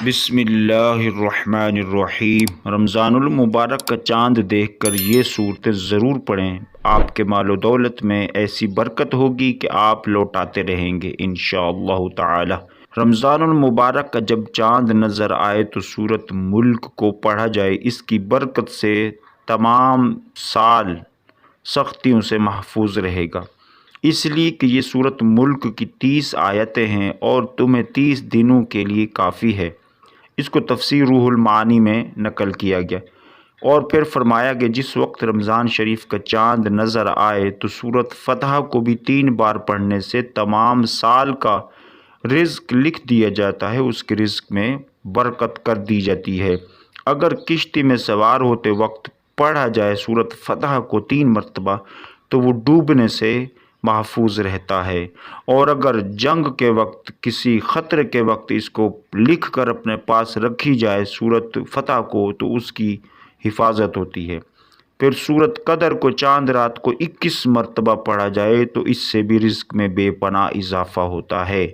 بسم اللہ الرحمن الرحیم۔ رمضان المبارک کا چاند دیکھ کر یہ صورتیں ضرور پڑھیں، آپ کے مال و دولت میں ایسی برکت ہوگی کہ آپ لوٹاتے رہیں گے انشاءاللہ تعالی۔ رمضان المبارک کا جب چاند نظر آئے تو سورۃ ملک کو پڑھا جائے، اس کی برکت سے تمام سال سختیوں سے محفوظ رہے گا، اس لیے کہ یہ سورۃ ملک کی 30 آیتیں ہیں اور تمہیں 30 دنوں کے لیے کافی ہے۔ اس کو تفسیر روح المعانی میں نقل کیا گیا، اور پھر فرمایا کہ جس وقت رمضان شریف کا چاند نظر آئے تو سورۃ فتح کو بھی 3 بار پڑھنے سے تمام سال کا رزق لکھ دیا جاتا ہے، اس کے رزق میں برکت کر دی جاتی ہے۔ اگر کشتی میں سوار ہوتے وقت پڑھا جائے سورۃ فتح کو 3 مرتبہ تو وہ ڈوبنے سے محفوظ رہتا ہے، اور اگر جنگ کے وقت کسی خطرے کے وقت اس کو لکھ کر اپنے پاس رکھی جائے سورۃ فتح کو تو اس کی حفاظت ہوتی ہے۔ پھر سورۃ قدر کو چاند رات کو 21 مرتبہ پڑھا جائے تو اس سے بھی رزق میں بے پناہ اضافہ ہوتا ہے۔